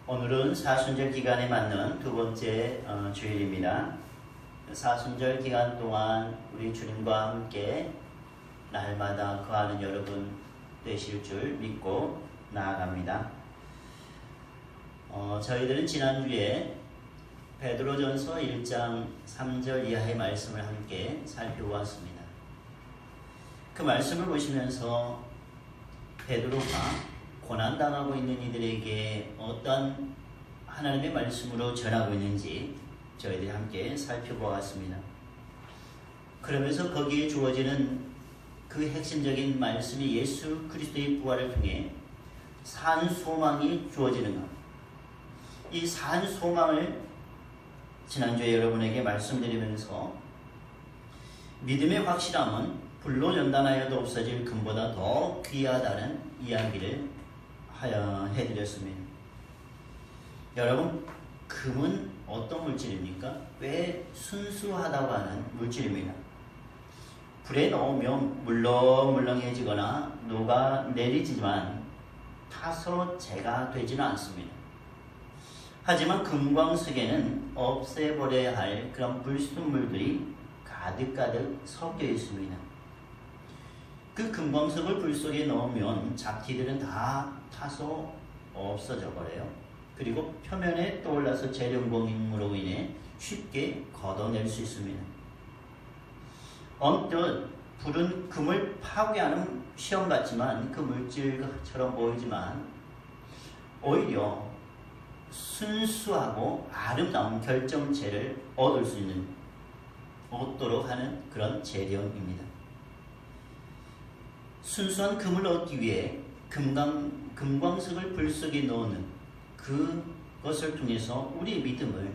오늘은 사순절 기간에 맞는 두 번째 주일입니다. 사순절 기간 동안 우리 주님과 함께 날마다 거하는 여러분 되실 줄 믿고 나아갑니다. 저희들은 지난주에 베드로전서 1장 3절 이하의 말씀을 함께 살펴보았습니다. 그 말씀을 보시면서 베드로가 고난당하고 있는 이들에게 어떤 하나님의 말씀으로 전하고 있는지 저희들이 함께 살펴보았습니다. 그러면서 거기에 주어지는 그 핵심적인 말씀이 예수 그리스도의 부활을 통해 산 소망이 주어지는 것. 이 산 소망을 지난주에 여러분에게 말씀드리면서 믿음의 확실함은 불로 연단하여도 없어질 금보다 더 귀하다는 이야기를 해드렸습니다. 여러분, 금은 어떤 물질입니까? 꽤 순수하다고 하는 물질입니다. 불에 넣으면 물렁물렁해지거나 녹아내리지만 타서 재가 되지는 않습니다. 하지만 금광석에는 없애버려야 할 그런 불순물들이 가득가득 섞여 있습니다. 그 금광석을 불 속에 넣으면 잡티들은 다 타서 없어져 버려요. 그리고 표면에 떠올라서 재련공임으로 인해 쉽게 걷어낼 수 있습니다. 언뜻 불은 금을 파괴하는 시험 같지만 그 물질처럼 보이지만 오히려 순수하고 아름다운 결정체를 얻도록 하는 그런 재련입니다. 순수한 금을 얻기 위해 금광석을 불 속에 넣는 그것을 통해서 우리의 믿음을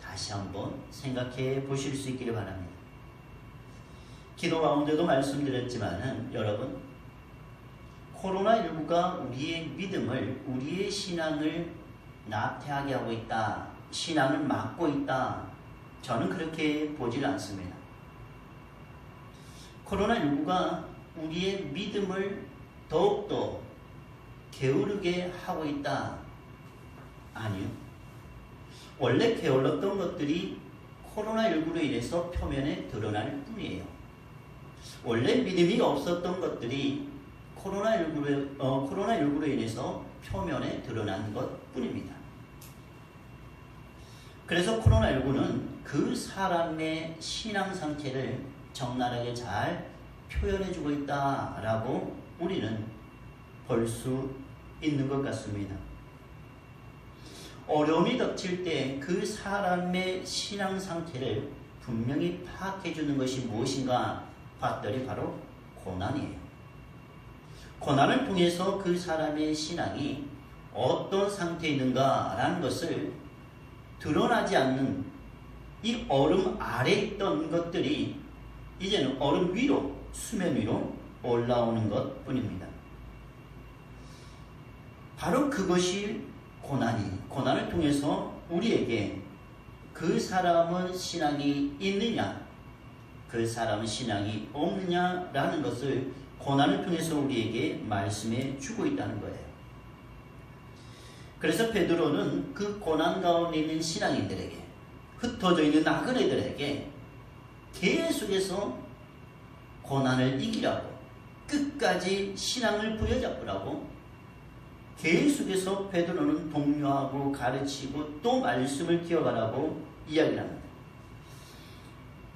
다시 한번 생각해 보실 수 있기를 바랍니다. 기도 가운데도 말씀드렸지만 여러분, 코로나19가 우리의 믿음을, 우리의 신앙을 나태하게 하고 있다, 신앙을 막고 있다, 저는 그렇게 보질 않습니다. 코로나19가 우리의 믿음을 더욱더 게으르게 하고 있다? 아니요. 원래 게을렀던 것들이 코로나19로 인해서 표면에 드러날 뿐이에요. 원래 믿음이 없었던 것들이 코로나19로 인해서 표면에 드러난 것 뿐입니다. 그래서 코로나19는 그 사람의 신앙 상태를 적나라하게 잘 표현해주고 있다라고 우리는 볼 수 있는 것 같습니다. 어려움이 닥칠 때 그 사람의 신앙 상태를 분명히 파악해주는 것이 무엇인가 봤더니 바로 고난이에요. 고난을 통해서 그 사람의 신앙이 어떤 상태에 있는가라는 것을 드러나지 않는 이 얼음 아래 있던 것들이 이제는 얼음 위로, 수면 위로 올라오는 것 뿐입니다. 바로 그것이 고난을 통해서 우리에게 그 사람은 신앙이 있느냐, 그 사람은 신앙이 없느냐라는 것을 고난을 통해서 우리에게 말씀해 주고 있다는 거예요. 그래서 베드로는 그 고난 가운데 있는 신앙인들에게, 흩어져 있는 나그네들에게 계속해서 고난을 이기라고, 끝까지 신앙을 부여잡으라고 계속해서 베드로는 독려하고 가르치고 또 말씀을 기억하라고 이야기를 합니다.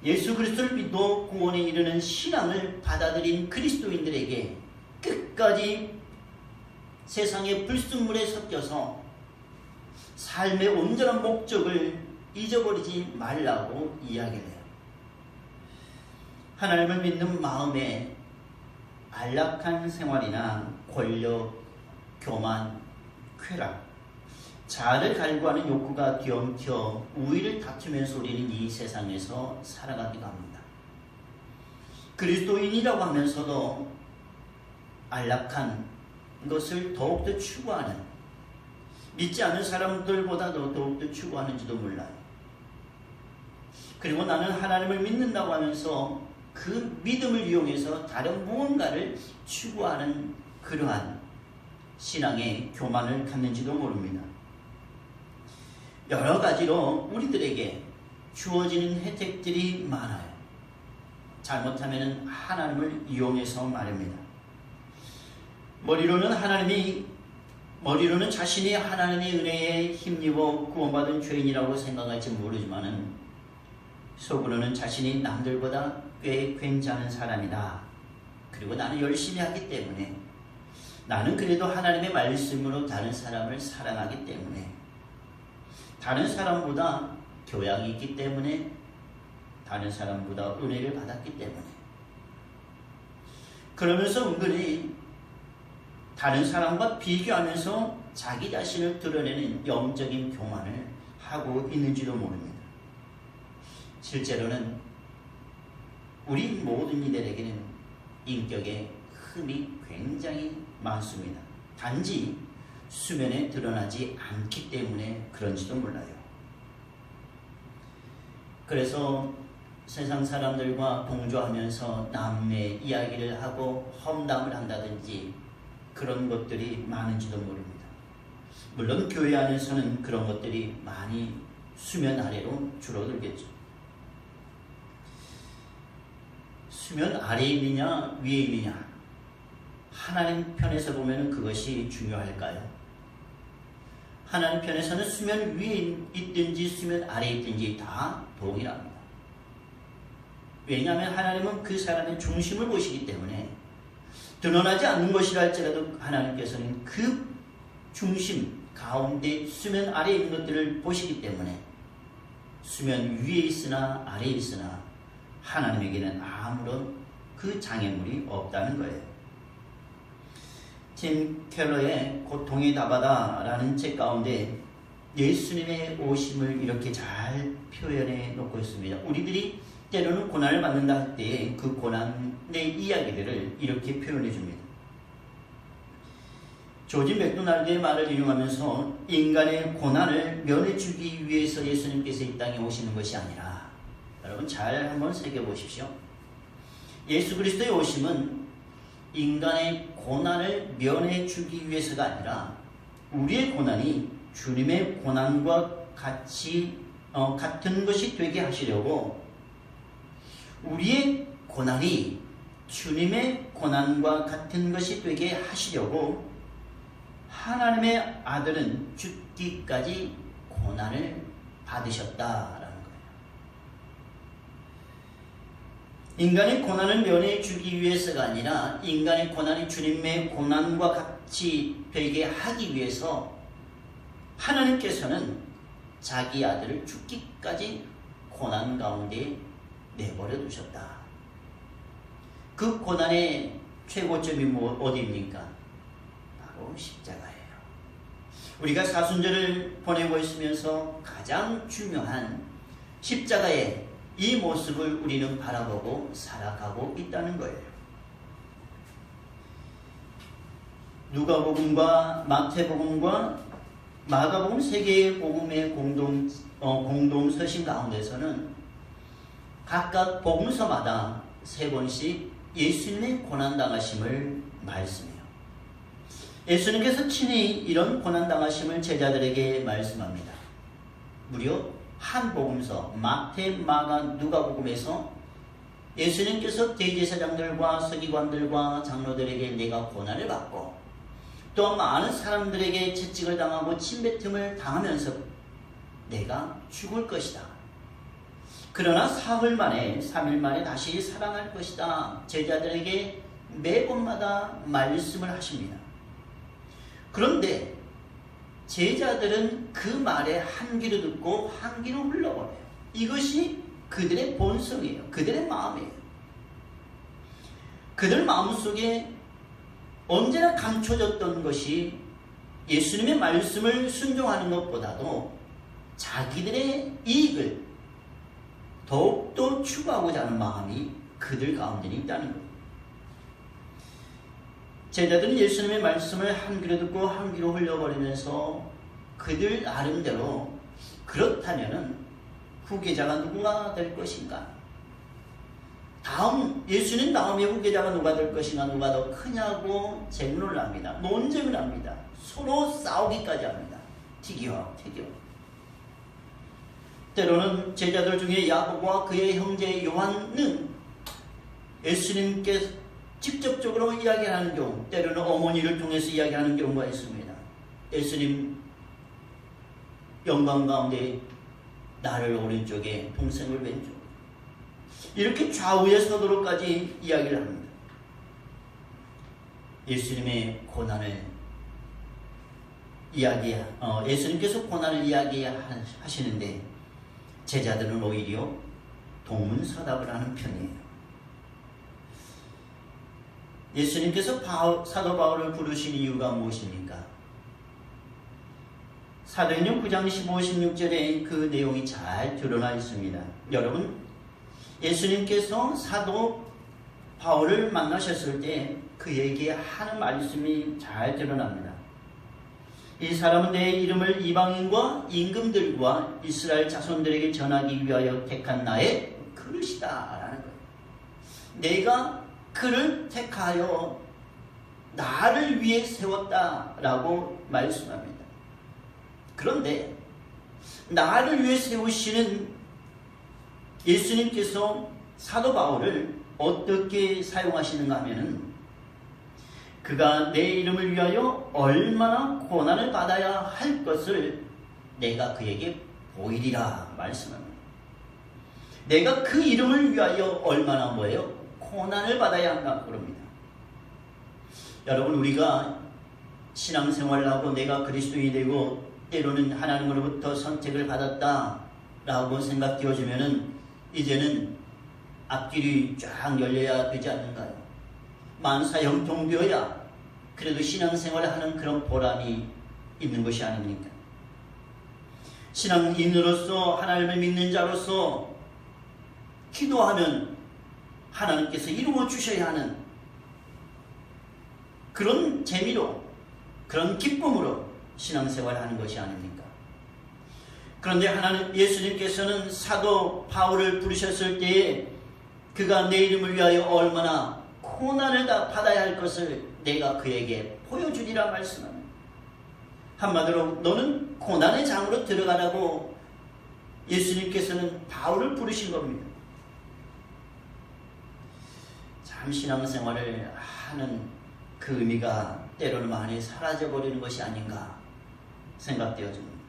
예수 그리스도를 믿고 구원에 이르는 신앙을 받아들인 그리스도인들에게 끝까지 세상의 불순물에 섞여서 삶의 온전한 목적을 잊어버리지 말라고 이야기를 해요. 하나님을 믿는 마음에 안락한 생활이나 권력, 교만, 쾌락, 자아를 갈구하는 욕구가 뒤엉켜 우위를 다투면서 우리는 이 세상에서 살아가기도 합니다. 그리스도인이라고 하면서도 안락한 것을 더욱더 추구하는, 믿지 않는 사람들보다도 더욱더 추구하는지도 몰라요. 그리고 나는 하나님을 믿는다고 하면서 그 믿음을 이용해서 다른 무언가를 추구하는 그러한 신앙의 교만을 갖는지도 모릅니다. 여러 가지로 우리들에게 주어지는 혜택들이 많아요. 잘못하면 하나님을 이용해서 말입니다. 머리로는 자신이 하나님의 은혜에 힘입어 구원받은 죄인이라고 생각할지 모르지만은 속으로는 자신이 남들보다 꽤 괜찮은 사람이다. 그리고 나는 열심히 하기 때문에, 나는 그래도 하나님의 말씀으로 다른 사람을 사랑하기 때문에, 다른 사람보다 교양이 있기 때문에, 다른 사람보다 은혜를 받았기 때문에, 그러면서 은근히 다른 사람과 비교하면서 자기 자신을 드러내는 영적인 교만을 하고 있는지도 모릅니다. 실제로는 우리 모든 이들에게는 인격의 흠이 굉장히 많습니다. 단지 수면에 드러나지 않기 때문에 그런지도 몰라요. 그래서 세상 사람들과 동조하면서 남의 이야기를 하고 험담을 한다든지 그런 것들이 많은지도 모릅니다. 물론 교회 안에서는 그런 것들이 많이 수면 아래로 줄어들겠죠. 수면 아래에 있느냐 위에 있느냐, 하나님 편에서 보면 그것이 중요할까요? 하나님 편에서는 수면 위에 있든지 수면 아래에 있든지 다 동일합니다. 왜냐하면 하나님은 그 사람의 중심을 보시기 때문에, 드러나지 않는 것이라 할지라도 하나님께서는 그 중심 가운데 수면 아래에 있는 것들을 보시기 때문에, 수면 위에 있으나 아래에 있으나 하나님에게는 아무런 그 장애물이 없다는 거예요. 팀 켈러의 고통의 다바다라는 책 가운데 예수님의 오심을 이렇게 잘 표현해 놓고 있습니다. 우리들이 때로는 고난을 받는다 할 때 그 고난의 이야기들을 이렇게 표현해 줍니다. 조지 맥도날드의 말을 인용하면서, 인간의 고난을 면해주기 위해서 예수님께서 이 땅에 오시는 것이 아니라, 여러분 잘 한번 새겨보십시오. 예수 그리스도의 오심은 인간의 고난을 면해주기 위해서가 아니라, 우리의 고난이 주님의 고난과 같은 것이 되게 하시려고, 우리의 고난이 주님의 고난과 같은 것이 되게 하시려고 하나님의 아들은 죽기까지 고난을 받으셨다라는 거예요. 인간의 고난을 면해주기 위해서가 아니라, 인간의 고난이 주님의 고난과 같이 되게 하기 위해서 하나님께서는 자기 아들을 죽기까지 고난 가운데 내버려 두셨다. 그 고난의 최고점이 어디입니까? 바로 십자가예요. 우리가 사순절을 보내고 있으면서 가장 중요한 십자가의 이 모습을 우리는 바라보고 살아가고 있다는 거예요. 누가복음과 마태복음과 마가복음 세 개의 복음의 공동 서신 가운데서는 각각 복음서마다 3번씩 예수님의 고난당하심을 말씀해요. 예수님께서 친히 이런 고난당하심을 제자들에게 말씀합니다. 무려 한 복음서 마태, 마가, 누가복음에서 예수님께서 대제사장들과 서기관들과 장로들에게 내가 고난을 받고 또 많은 사람들에게 채찍을 당하고 침뱉음을 당하면서 내가 죽을 것이다. 그러나 3일 만에 다시 살아날 것이다. 제자들에게 매번마다 말씀을 하십니다. 그런데 제자들은 그 말에 한 귀로 듣고 한 귀로 흘러버려요. 이것이 그들의 본성이에요. 그들의 마음이에요. 그들 마음속에 언제나 감춰졌던 것이 예수님의 말씀을 순종하는 것보다도 자기들의 이익을 더욱더 추구하고자 하는 마음이 그들 가운데 있다는 거예요. 제자들은 예수님의 말씀을 한 귀로 듣고 한 귀로 흘려버리면서 그들 나름대로 그렇다면 후계자가 누가 될 것인가? 예수님 다음에 후계자가 누가 될 것인가, 누가 더 크냐고 재문을 합니다. 논쟁을 합니다. 서로 싸우기까지 합니다. 티기와 태교. 때로는 제자들 중에 야고보와 그의 형제 요한은 예수님께 직접적으로 이야기하는 경우, 때로는 어머니를 통해서 이야기하는 경우가 있습니다. 예수님 영광 가운데 나를 오른쪽에 동생을 왼쪽, 이렇게 좌우에 서도록까지 이야기를 합니다. 예수님의 고난을 예수님께서 고난을 이야기하시는데 제자들은 오히려 동문서답을 하는 편이에요. 예수님께서 사도 바울을 부르신 이유가 무엇입니까? 사도행전 9장 15, 16절에 그 내용이 잘 드러나 있습니다. 여러분, 예수님께서 사도 바울을 만나셨을 때 그에게 하는 말씀이 잘 드러납니다. 이 사람은 내 이름을 이방인과 임금들과 이스라엘 자손들에게 전하기 위하여 택한 나의 그릇이다 라는 거예요. 내가 그를 택하여 나를 위해 세웠다라고 말씀합니다. 그런데 나를 위해 세우시는 예수님께서 사도 바울을 어떻게 사용하시는가 하면은 그가 내 이름을 위하여 얼마나 고난을 받아야 할 것을 내가 그에게 보이리라 말씀합니다. 내가 그 이름을 위하여 얼마나 고난을 받아야 한다 그럽니다. 여러분, 우리가 신앙생활을 하고 내가 그리스도인이 되고 때로는 하나님으로부터 선택을 받았다라고 생각되어지면은 이제는 앞길이 쫙 열려야 되지 않는가요? 만사 형통되어야 그래도 신앙생활을 하는 그런 보람이 있는 것이 아닙니까? 신앙인으로서 하나님을 믿는 자로서 기도하면 하나님께서 이루어 주셔야 하는 그런 재미로, 그런 기쁨으로 신앙생활을 하는 것이 아닙니까? 그런데 예수님께서는 사도 바울을 부르셨을 때에 그가 내 이름을 위하여 얼마나 고난을 다 받아야 할 것을 내가 그에게 보여주리라 말씀합니다. 한마디로 너는 고난의 장으로 들어가라고 예수님께서는 바울을 부르신 겁니다. 참 신앙생활을 하는 그 의미가 때로는 많이 사라져버리는 것이 아닌가 생각되어집니다.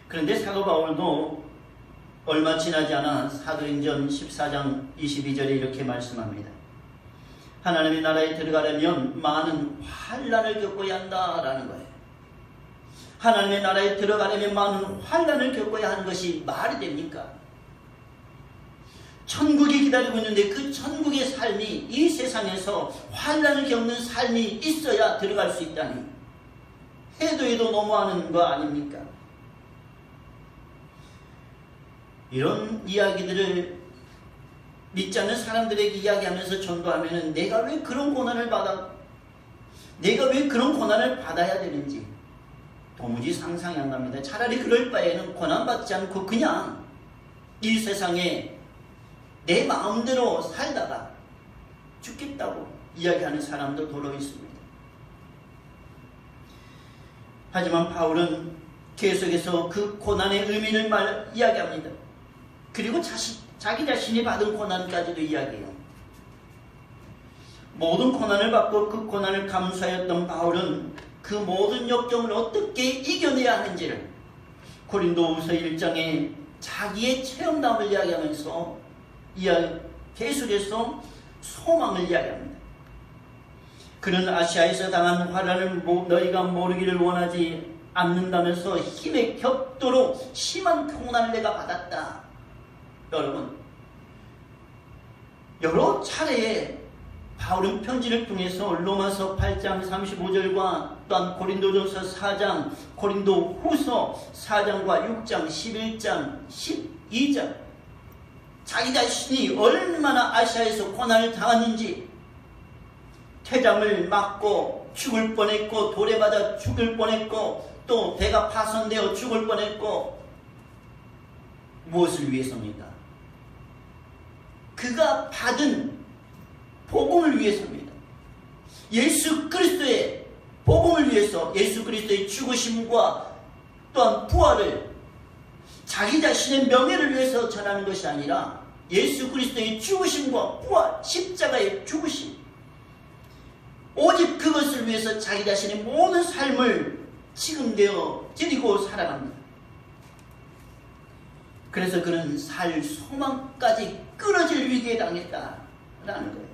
그런데 사도 바울도 얼마 지나지 않아 사도행전 14장 22절에 이렇게 말씀합니다. 하나님의 나라에 들어가려면 많은 환난을 겪어야 한다라는 거예요. 하나님의 나라에 들어가려면 많은 환난을 겪어야 하는 것이 말이 됩니까? 천국이 기다리고 있는데 그 천국의 삶이 이 세상에서 환난을 겪는 삶이 있어야 들어갈 수 있다니 해도 너무하는 거 아닙니까? 이런 이야기들을 믿지 않는 사람들에게 이야기하면서 전도하면은 내가 왜 그런 고난을 받아? 내가 왜 그런 고난을 받아야 되는지 도무지 상상이 안 갑니다. 차라리 그럴 바에는 고난받지 않고 그냥 이 세상에 내 마음대로 살다가 죽겠다고 이야기하는 사람도 도로 있습니다. 하지만 바울은 계속해서 그 고난의 의미를 이야기합니다. 그리고 자기 자신이 받은 고난까지도 이야기해요. 모든 고난을 받고 그 고난을 감수하였던 바울은 그 모든 역경을 어떻게 이겨내야 하는지를 고린도후서 1장에 자기의 체험담을 이야기하면서 계속해서 소망을 이야기합니다. 그는 아시아에서 당한 환난을 너희가 모르기를 원하지 않는다면서 힘에 겹도록 심한 고난을 내가 받았다. 여러분, 여러 차례에 바울은 편지를 통해서 로마서 8장 35절과 또한 고린도전서 4장, 고린도후서 4장과 6장, 11장, 12장 자기 자신이 얼마나 아시아에서 고난을 당했는지, 퇴장을 맞고 죽을 뻔했고, 돌에 맞아 죽을 뻔했고, 또 배가 파손되어 죽을 뻔했고, 무엇을 위해서입니까? 그가 받은 복음을 위해서입니다. 예수 그리스도의 복음을 위해서, 예수 그리스도의 죽으심과 또한 부활을 자기 자신의 명예를 위해서 전하는 것이 아니라 예수 그리스도의 죽으심과 부활, 십자가의 죽으심, 오직 그것을 위해서 자기 자신의 모든 삶을 지금되어 드리고 살아갑니다. 그래서 그는 살 소망까지 끊어질 위기에 당했다라는 거예요.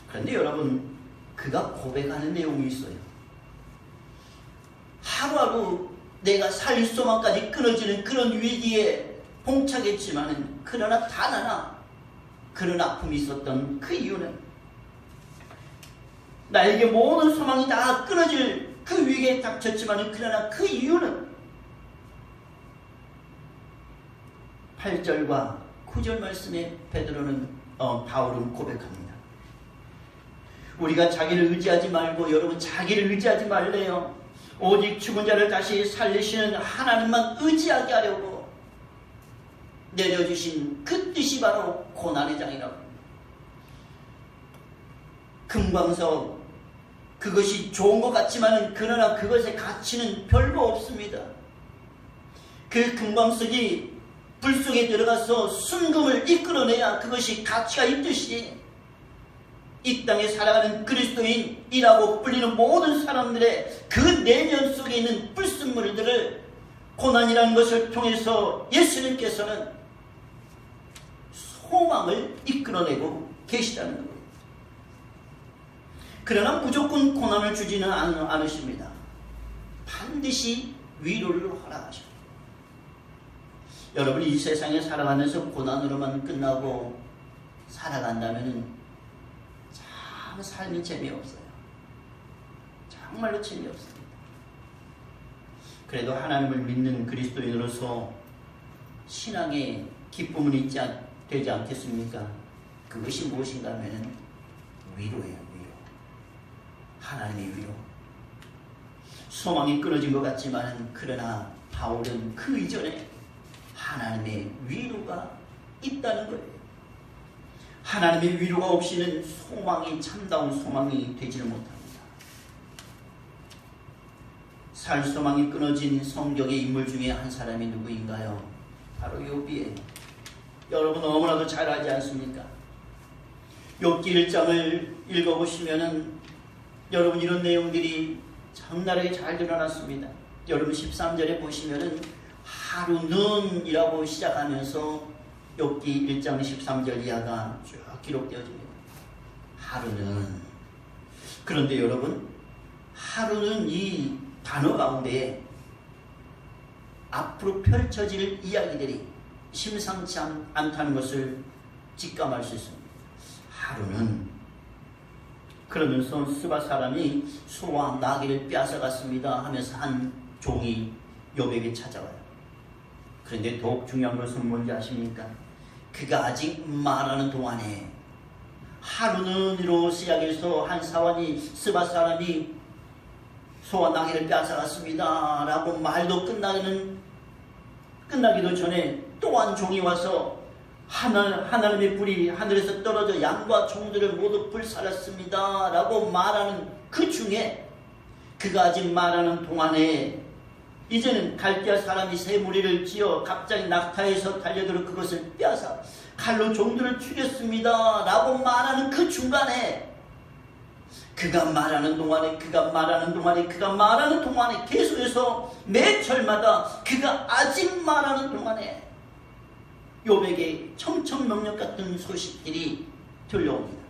그런데 여러분, 그가 고백하는 내용이 있어요. 하루하루 내가 살 소망까지 끊어지는 그런 위기에 봉착했지만, 그러나 단 하나 그런 아픔이 있었던 그 이유는, 나에게 모든 소망이 다 끊어질 그 위기에 닥쳤지만, 그러나 그 이유는 8절과 9절 말씀에 바울은 고백합니다. 우리가 자기를 의지하지 말고, 여러분 자기를 의지하지 말래요. 오직 죽은 자를 다시 살리시는 하나님만 의지하게 하려고 내려주신 그 뜻이 바로 고난의 장이라고 합니다. 금광석, 그것이 좋은 것 같지만 그러나 그것의 가치는 별거 없습니다. 그 금광석이 불 속에 들어가서 순금을 이끌어내야 그것이 가치가 있듯이, 이 땅에 살아가는 그리스도인이라고 불리는 모든 사람들의 그 내면 속에 있는 불순물들을 고난이라는 것을 통해서 예수님께서는 소망을 이끌어내고 계시다는 거예요. 그러나 무조건 고난을 주지는 않으십니다. 반드시 위로를 허락하십니다. 여러분, 이 세상에 살아가면서 고난으로만 끝나고 살아간다면 참 삶이 재미없어요. 정말로 재미없습니다. 그래도 하나님을 믿는 그리스도인으로서 신앙의 기쁨은 되지 않겠습니까? 그것이 무엇인가 하면 위로예요. 위로. 하나님의 위로. 소망이 끊어진 것 같지만, 그러나 바울은 그 이전에 하나님의 위로가 있다는 거예요. 하나님의 위로가 없이는 소망이, 참다운 소망이 되지는 못합니다. 살 소망이 끊어진 성경의 인물 중에 한 사람이 누구인가요? 바로 욥이에요. 여러분 너무나도 잘 알지 않습니까? 욥기 1장을 읽어보시면은 여러분 이런 내용들이 적나라하게 잘 드러났습니다. 여러분 13절에 보시면은 하루는 이라고 시작하면서 욥기 1장 13절 이하가 쭉 기록되어집니다. 하루는. 그런데 여러분, 하루는 이 단어 가운데 앞으로 펼쳐질 이야기들이 심상치 않다는 것을 직감할 수 있습니다. 하루는. 그러면서 스바 사람이 소와 나귀를 빼앗아갔습니다 하면서 한 종이 욥에게 찾아와요. 그런데 더욱 중요한 것은 뭔지 아십니까? 그가 아직 말하는 동안에, 하루는으로 시작해서 한 사원이, 스바 사람이 소와 나귀를 빼앗아갔습니다 라고 말도 끝나기도 전에 또 한 종이 와서 하나님의 불이 하늘에서 떨어져 양과 종들을 모두 불살랐습니다 라고 말하는 그 중에, 그가 아직 말하는 동안에 이제는 갈대아 사람이 새 무리를 지어 갑자기 낙타에서 달려들어 그것을 빼앗아 칼로 종들을 죽였습니다 라고 말하는 그 중간에, 그가 말하는 동안에 계속해서 매 절마다 그가 아직 말하는 동안에 욥에게 청천명력 같은 소식들이 들려옵니다.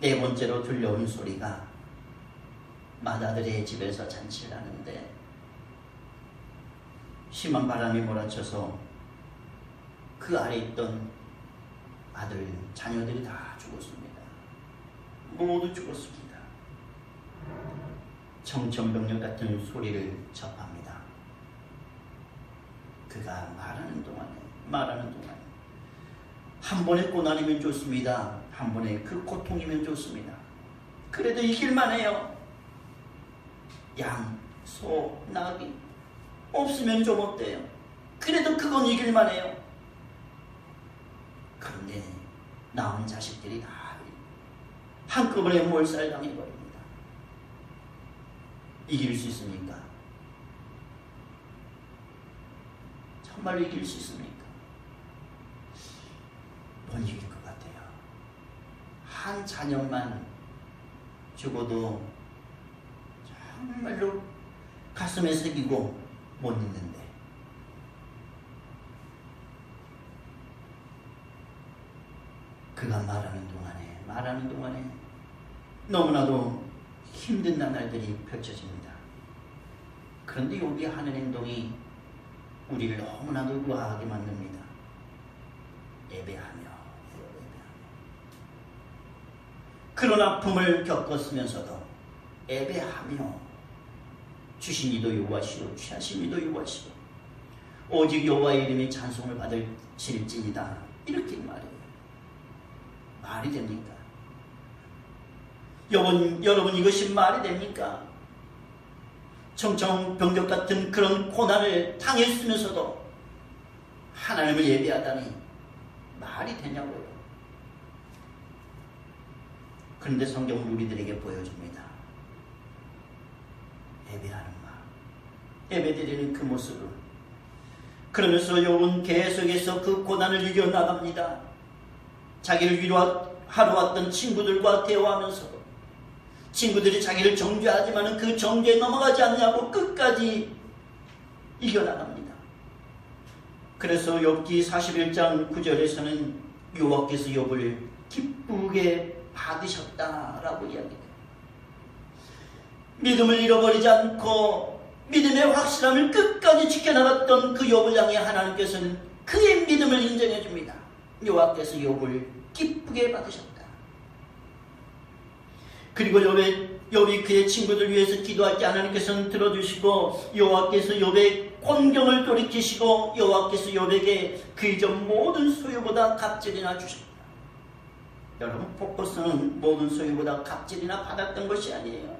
네 번째로 들려오는 소리가, 맏아들의 집에서 잔치를 하는데 심한 바람이 몰아쳐서 그 아래 있던 자녀들이 다 죽었습니다. 모두 죽었습니다. 청천벽력 같은 소리를 접합니다. 그가 말하는 동안에 한 번의 고난이면 좋습니다. 한 번의 그 고통이면 좋습니다. 그래도 이길만 해요. 양, 소, 나귀 없으면 좀 어때요? 그래도 그건 이길만 해요. 그런데 남은 자식들이 다 한꺼번에 몰살당해버립니다. 이길 수 있습니까? 정말로 이길 수 있습니까? 못 이길 것 같아요. 한 자녀만 죽어도 정말로 가슴에 새기고 못 있는데, 그가 말하는 동안에 너무나도 힘든 나날들이 펼쳐집니다. 그런데 욥이 하는 행동이 우리를 너무나도 의아하게 만듭니다. 예배하며 그런 아픔을 겪었으면서도 예배하며 주신 이도 여호와시오 취하신 이도 여호와시오 오직 여호와의 이름이 찬송을 받을지니이다, 이렇게 말해요. 말이 됩니까? 여러분 이것이 말이 됩니까? 청천벽력 같은 그런 고난을 당했으면서도 하나님을 예배하다니 말이 되냐고요. 그런데 성경은 우리들에게 보여줍니다. 예배하는 마음, 예배드리는 그 모습을. 그러면서 욥은 계속해서 그 고난을 이겨나갑니다. 자기를 위로하러 왔던 친구들과 대화하면서도 친구들이 자기를 정죄하지만 그 정죄에 넘어가지 않냐고 끝까지 이겨나갑니다. 그래서 욥기 41장 9절에서는 여호와께서 욥을 기쁘게 받으셨다라고 이야기해요. 믿음을 잃어버리지 않고 믿음의 확실함을 끝까지 지켜나갔던 그 욥을 향해 하나님께서는 그의 믿음을 인정해 줍니다. 여호와께서 욥을 기쁘게 받으셨다. 그리고 욥이 그의 친구들 위해서 기도할 때 하나님께서는 들어주시고 여호와께서 욥의 곤경을 돌이키시고 여호와께서 욥에게 그 이전 모든 소유보다 갑절이나 주셨다. 여러분, 포커스는 모든 소유보다 갑절이나 받았던 것이 아니에요.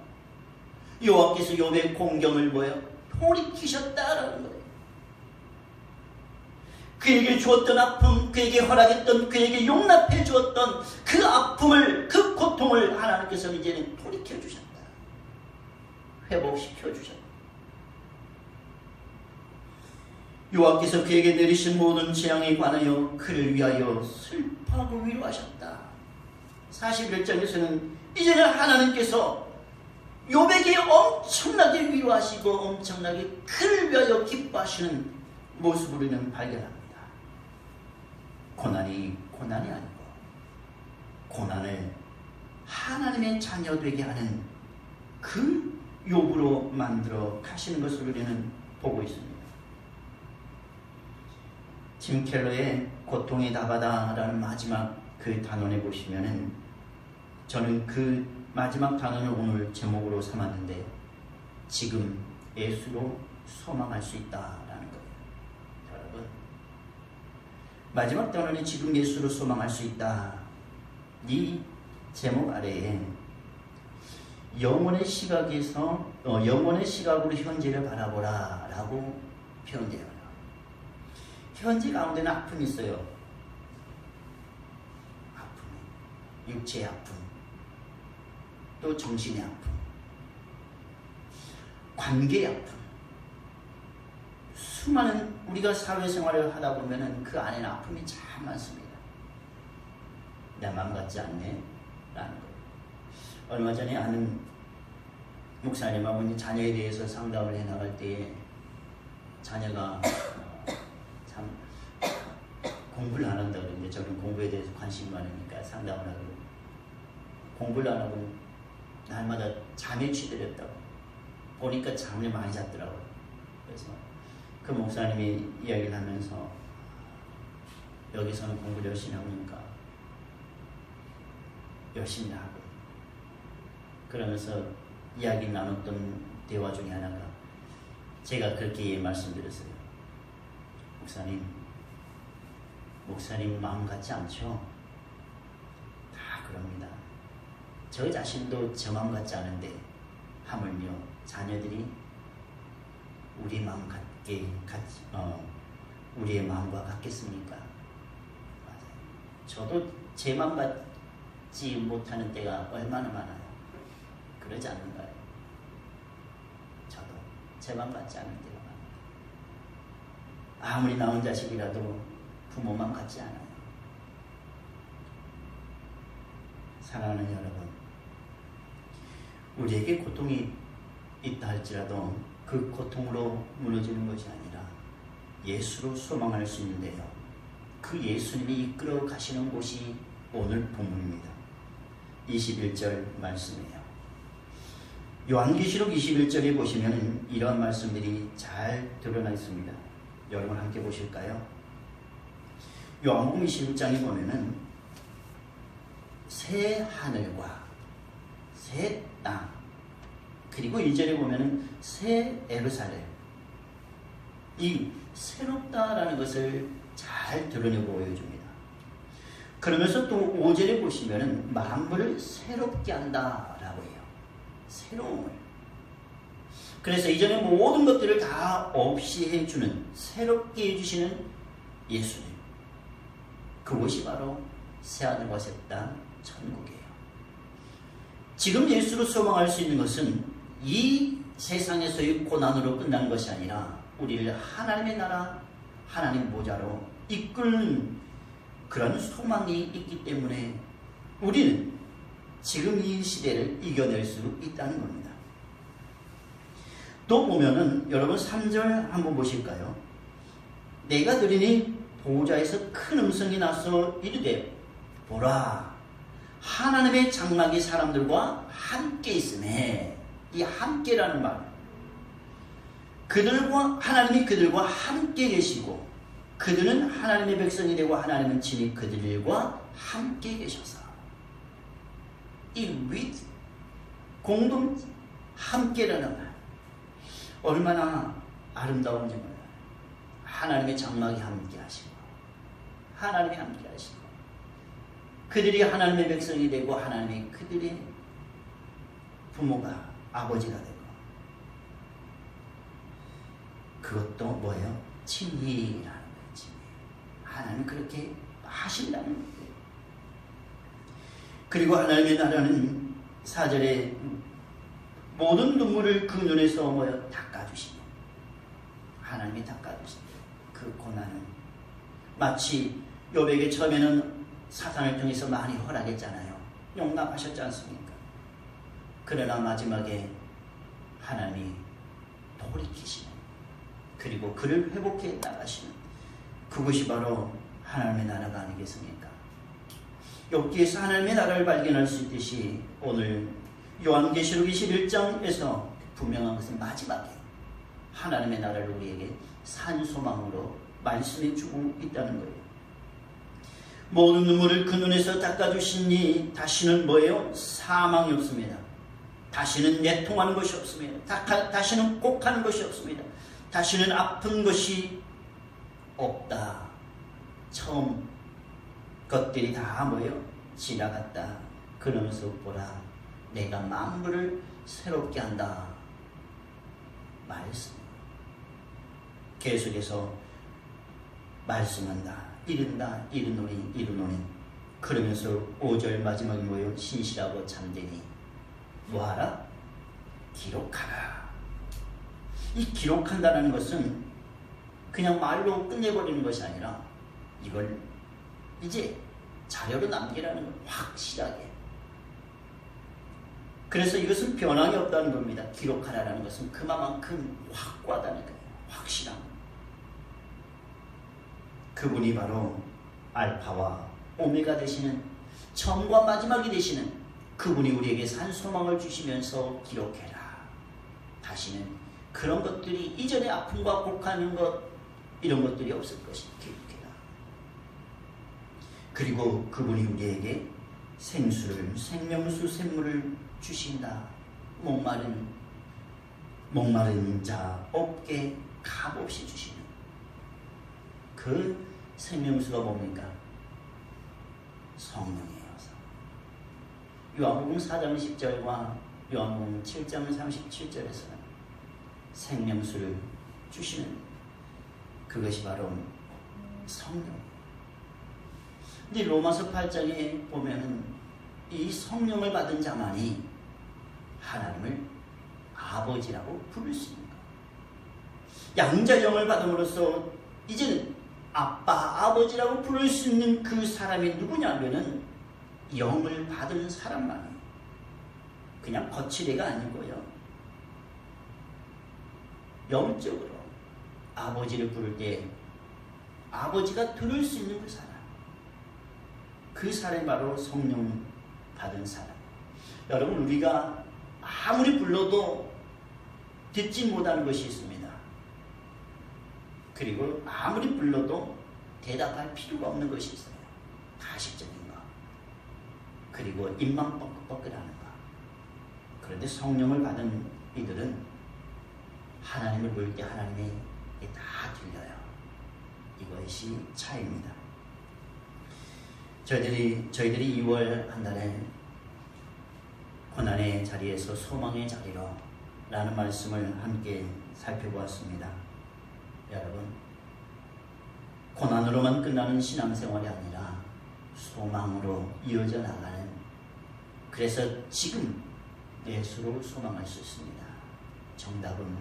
여호와께서 욥의 곤경을 돌이키셨다라는 거예요. 그에게 주었던 아픔, 그에게 허락했던, 그에게 용납해 주었던 그 아픔을, 그 고통을 하나님께서 이제는 돌이켜 주셨다. 회복시켜 주셨다. 여호와께서 그에게 내리신 모든 재앙에 관하여 그를 위하여 슬퍼하고 위로하셨다. 41절에서는 이제는 하나님께서 욥에게 엄청나게 위로하시고 엄청나게 그를 위하여 기뻐하시는 모습을 우리는 발견합니다. 고난이 아니고 고난을 하나님의 자녀 되게 하는 그 욥으로 만들어 가시는 것을 우리는 보고 있습니다. 짐 켈러의 고통의 다바다라는 마지막 그 단원에 보시면은, 저는 그 마지막 단원을 오늘 제목으로 삼았는데, 지금 예수로 소망할 수 있다라는 거예요. 여러분, 마지막 단원이 지금 예수로 소망할 수 있다, 이 제목 아래에 영혼의 시각에서 영혼의 시각으로 현재를 바라보라 라고 표현돼요. 현재 가운데는 아픔이 있어요. 아픔, 육체의 아픔, 또 정신의 아픔, 관계의 아픔. 수많은 우리가 사회생활을 하다 보면은 그 안에는 아픔이 참 많습니다. 내 마음 같지 않네 라는 거예요. 얼마 전에 아는 목사님하고 자녀에 대해서 상담을 해 나갈 때에 자녀가 참 공부를 안 한다 그러는데, 저는 공부에 대해서 관심이 많으니까 상담을 하고, 공부를 안 하고 날마다 잠에 취들었다고, 보니까 잠을 많이 잤더라고요. 그래서 그 목사님이 이야기를 하면서, 여기서는 공부를 열심히 하니까 열심히 하고, 그러면서 이야기 나눴던 대화 중에 하나가, 제가 그렇게 말씀드렸어요. 목사님 마음 같지 않죠? 다 그럽니다. 저 자신도 저 마음 같지 않은데 하물며 자녀들이 우리 마음 우리의 마음과 같겠습니까? 맞아요. 저도 제 마음 같지 못하는 때가 얼마나 많아요. 그러지 않는가요? 저도 제 마음 같지 않은 때가 많아요. 아무리 낳은 자식이라도 부모만 같지 않아요. 사랑하는 여러분, 우리에게 고통이 있다 할지라도 그 고통으로 무너지는 것이 아니라 예수로 소망할 수 있는데요. 그 예수님이 이끌어 가시는 곳이 오늘 본문입니다. 21절 말씀이에요. 요한계시록 21절에 보시면 이런 말씀들이 잘 드러나 있습니다. 여러분 함께 보실까요? 요한복음 21장에 보면은 새 하늘과 새 땅, 그리고 1절에 보면은 새 예루살렘, 이 새롭다라는 것을 잘 드러내고 보여줍니다. 그러면서 또 5절에 보시면은 만물을 새롭게 한다라고 해요. 새로움을. 그래서 이전에 모든 것들을 다 없이 해주는, 새롭게 해주시는 예수님, 그것이 바로 새하늘과 새 땅 천국이에요. 지금 예수로 소망할 수 있는 것은 이 세상에서의 고난으로 끝난 것이 아니라 우리를 하나님의 나라, 하나님 보좌로 이끄는 그런 소망이 있기 때문에 우리는 지금 이 시대를 이겨낼 수 있다는 겁니다. 또 보면은 여러분 3절 한번 보실까요? 내가 들으니 보좌에서 큰 음성이 나서 이르되 보라, 하나님의 장막이 사람들과 함께 있으매. 이 함께라는 말, 그들과, 하나님이 그들과 함께 계시고 그들은 하나님의 백성이 되고 하나님은 친히 그들과 함께 계셔서, 이 with, 공동 함께라는 말, 얼마나 아름다운지 몰라요. 하나님의 장막이 함께 하시고 하나님이 함께 하시고 그들이 하나님의 백성이 되고 하나님이 그들의 부모가, 아버지가 되고, 그것도 뭐예요? 친히라는 거예요. 친히. 하나님 그렇게 하신다는 거예요. 그리고 하나님의 나라는 4절에 모든 눈물을 그 눈에서 뭐예요? 닦아주시네. 하나님이 닦아주시네. 그 고난은 마치 욥에게 처음에는 사탄을 통해서 많이 허락했잖아요. 용납하셨지 않습니까? 그러나 마지막에 하나님이 돌이키시는, 그리고 그를 회복해 나가시는, 그것이 바로 하나님의 나라가 아니겠습니까? 욥기에서 하나님의 나라를 발견할 수 있듯이 오늘 요한계시록 21장에서 분명한 것은 마지막에 하나님의 나라를 우리에게 산소망으로 말씀해 주고 있다는 거예요. 모든 눈물을 그 눈에서 닦아주시니 다시는 뭐예요? 사망이 없습니다. 다시는 내통하는 것이 없습니다. 다시는 곡하는 것이 없습니다. 다시는 아픈 것이 없다. 처음 것들이 다 뭐예요? 지나갔다. 그러면서 보라, 내가 만물을 새롭게 한다. 말씀. 계속해서 말씀한다. 이른다. 이르노니. 그러면서 5절 마지막에 뭐예요? 신실하고 참되니 뭐하라? 기록하라. 이 기록한다는 것은 그냥 말로 끝내버리는 것이 아니라 이걸 이제 자료로 남기라는 걸 확실하게. 그래서 이것은 변함이 없다는 겁니다. 기록하라는 것은 그만큼 확고하다는 거예요. 확실함. 그분이 바로 알파와 오메가 되시는, 처음과 마지막이 되시는 그분이 우리에게 산소망을 주시면서 기록해라. 다시는 그런 것들이, 이전에 아픔과 곡하는 것, 이런 것들이 없을 것이다. 기록해라. 그리고 그분이 우리에게 생수를, 생명수 샘물을 주신다. 목마른 자 없게 값없이 주시는 그 생명수가 뭡니까? 성령이에요. 요한복음 4장 10절과 요한복음 7장 37절에서는 생명수를 주시는 그것이 바로 성령. 근데 로마서 8장에 보면은 이 성령을 받은 자만이 하나님을 아버지라고 부를 수 있는 거예요. 양자영을 받음으로써 이제는 아빠, 아버지라고 부를 수 있는 그 사람이 누구냐면은 영을 받은 사람만이에요. 그냥 거칠애가 아니고요. 영적으로 아버지를 부를 때 아버지가 들을 수 있는 그 사람. 그 사람이 바로 성령 받은 사람. 여러분, 우리가 아무리 불러도 듣지 못하는 것이 있습니다. 그리고 아무리 불러도 대답할 필요가 없는 것이 있어요. 가식적인 거. 그리고 입만 뻐끗뻐끗하는 거. 그런데 성령을 받은 이들은 하나님을 부를 때 하나님이 다 들려요. 이것이 차이입니다. 저희들이 2월 한 달에 고난의 자리에서 소망의 자리로 라는 말씀을 함께 살펴보았습니다. 여러분, 고난으로만 끝나는 신앙생활이 아니라 소망으로 이어져 나가는, 그래서 지금 예수로 소망할 수 있습니다. 정답은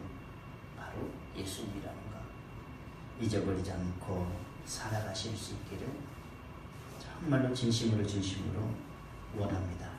바로 예수님이라는 것. 잊어버리지 않고 살아가실 수 있기를 정말로 진심으로 원합니다.